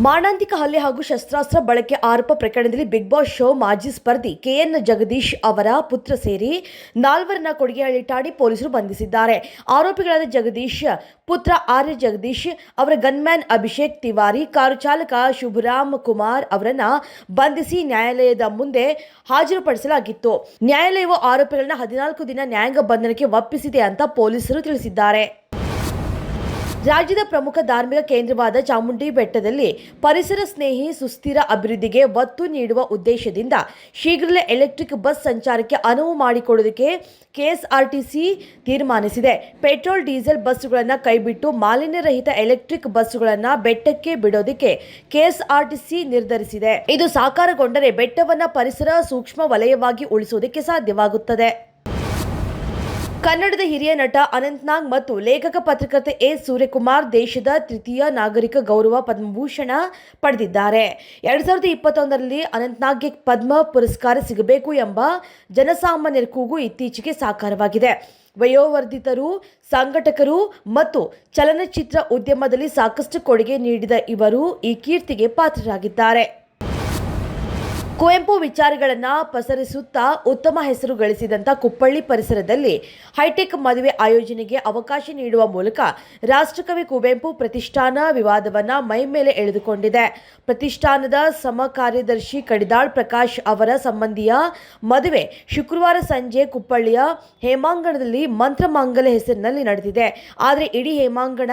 ಮಾರಣಾಂತಿಕ ಹಲ್ಲೆ ಹಾಗೂ ಶಸ್ತ್ರಾಸ್ತ್ರ ಬಳಕೆ ಆರೋಪ ಪ್ರಕರಣದಲ್ಲಿ ಬಿಗ್ ಬಾಸ್ ಶೋ ಮಾಜಿ ಸ್ಪರ್ಧಿ ಕೆಎನ್ ಜಗದೀಶ್ ಅವರ ಪುತ್ರ ಸೇರಿ ನಾಲ್ವರನ್ನ ಕೊಡಿಗೆಹಳ್ಳಿ ಠಾಣೆ ಪೊಲೀಸರು ಬಂಧಿಸಿದ್ದಾರೆ. ಆರೋಪಿಗಳಾದ ಜಗದೀಶ್ ಪುತ್ರ ಆರ್ಯ ಜಗದೀಶ್, ಅವರ ಗನ್ಮ್ಯಾನ್ ಅಭಿಷೇಕ್ ತಿವಾರಿ, ಕಾರು ಚಾಲಕ ಶುಭರಾಮ್ ಕುಮಾರ್ ಅವರನ್ನ ಬಂಧಿಸಿ ನ್ಯಾಯಾಲಯದ ಮುಂದೆ ಹಾಜರುಪಡಿಸಲಾಗಿತ್ತು. ನ್ಯಾಯಾಲಯವು ಆರೋಪಿಗಳನ್ನ 14 ದಿನ ನ್ಯಾಯಾಂಗ ಬಂಧನಕ್ಕೆ ಒಪ್ಪಿಸಿದೆ ಅಂತ ಪೊಲೀಸರು ತಿಳಿಸಿದ್ದಾರೆ. ರಾಜ್ಯದ ಪ್ರಮುಖ ಧಾರ್ಮಿಕ ಕೇಂದ್ರವಾದ ಚಾಮುಂಡಿ ಬೆಟ್ಟದಲ್ಲಿ ಪರಿಸರ ಸ್ನೇಹಿ ಸುಸ್ಥಿರ ಅಭಿವೃದ್ಧಿಗೆ ಒತ್ತು ನೀಡುವ ಉದ್ದೇಶದಿಂದ ಶೀಘ್ರದಲ್ಲೇ ಎಲೆಕ್ಟ್ರಿಕ್ ಬಸ್ ಸಂಚಾರಕ್ಕೆ ಅನುವು ಮಾಡಿಕೊಡುವುದಕ್ಕೆ ಕೆಎಸ್ಆರ್ಟಿಸಿ ತೀರ್ಮಾನಿಸಿದೆ. ಪೆಟ್ರೋಲ್ ಡೀಸೆಲ್ ಬಸ್ಸುಗಳನ್ನು ಕೈಬಿಟ್ಟು ಮಾಲಿನ್ಯ ರಹಿತ ಎಲೆಕ್ಟ್ರಿಕ್ ಬಸ್ಸುಗಳನ್ನು ಬೆಟ್ಟಕ್ಕೆ ಬಿಡೋದಕ್ಕೆ ಕೆಎಸ್ಆರ್ಟಿಸಿ ನಿರ್ಧರಿಸಿದೆ. ಇದು ಸಾಕಾರಗೊಂಡರೆ ಬೆಟ್ಟವನ್ನು ಪರಿಸರ ಸೂಕ್ಷ್ಮ ವಲಯವಾಗಿ ಉಳಿಸುವುದಕ್ಕೆ ಸಾಧ್ಯವಾಗುತ್ತದೆ. ಕನ್ನಡದ ಹಿರಿಯ ನಟ ಅನಂತ್ನಾಗ್ ಮತ್ತು ಲೇಖಕ ಪತ್ರಕರ್ತ ಎ ಸೂರ್ಯಕುಮಾರ್ ದೇಶದ ತೃತೀಯ ನಾಗರಿಕ ಗೌರವ ಪದ್ಮಭೂಷಣ ಪಡೆದಿದ್ದಾರೆ. 2021ರಲ್ಲಿ ಅನಂತ್ನಾಗ್ಗೆ ಪದ್ಮ ಪುರಸ್ಕಾರ ಸಿಗಬೇಕು ಎಂಬ ಜನಸಾಮಾನ್ಯರ ಕೂಗು ಇತ್ತೀಚೆಗೆ ಸಾಕಾರವಾಗಿದೆ. ವಯೋವರ್ಧಿತರು, ಸಂಘಟಕರು ಮತ್ತು ಚಲನಚಿತ್ರ ಉದ್ಯಮದಲ್ಲಿ ಸಾಕಷ್ಟು ಕೊಡುಗೆ ನೀಡಿದ ಇವರು ಈ ಕೀರ್ತಿಗೆ ಪಾತ್ರರಾಗಿದ್ದಾರೆ. ಕುವೆಂಪು ವಿಚಾರಗಳನ್ನು ಪಸರಿಸುತ್ತಾ ಉತ್ತಮ ಹೆಸರು ಗಳಿಸಿದಂಥ ಕುಪ್ಪಳ್ಳಿ ಪರಿಸರದಲ್ಲಿ ಹೈಟೆಕ್ ಮದುವೆ ಆಯೋಜನೆಗೆ ಅವಕಾಶ ನೀಡುವ ಮೂಲಕ ರಾಷ್ಟ್ರಕವಿ ಕುವೆಂಪು ಪ್ರತಿಷ್ಠಾನ ವಿವಾದವನ್ನು ಮೈಮೇಲೆ ಎಳೆದುಕೊಂಡಿದೆ. ಪ್ರತಿಷ್ಠಾನದ ಸಮಕಾರ್ಯದರ್ಶಿ ಕಡಿದಾಳ್ ಪ್ರಕಾಶ್ ಅವರ ಸಂಬಂಧಿಯ ಮದುವೆ ಶುಕ್ರವಾರ ಸಂಜೆ ಕುಪ್ಪಳ್ಳಿಯ ಹೇಮಾಂಗಣದಲ್ಲಿ ಮಂತ್ರಮಾಂಗಲ್ಯ ಹೆಸರಿನಲ್ಲಿ ನಡೆದಿದೆ. ಆದರೆ ಇಡೀ ಹೇಮಾಂಗಣ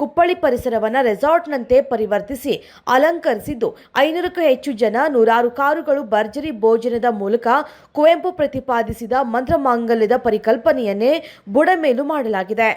ಕುಪ್ಪಳ್ಳಿ ಪರಿಸರವನ್ನು ರೆಸಾರ್ಟ್ನಂತೆ ಪರಿವರ್ತಿಸಿ ಅಲಂಕರಿಸಿದ್ದು 500ಕ್ಕೂ ಹೆಚ್ಚು ಜನ, 100 ಕಾರುಗಳು ಭರ್ಜರಿ ಭೋಜನದ ಮೂಲಕ ಕುವೆಂಪು ಪ್ರತಿಪಾದಿಸಿದ ಮಂತ್ರಮಾಂಗಲ್ಯದ ಪರಿಕಲ್ಪನೆಯನ್ನೇ ಬುಡಮೇಲು ಮಾಡಲಾಗಿದೆ.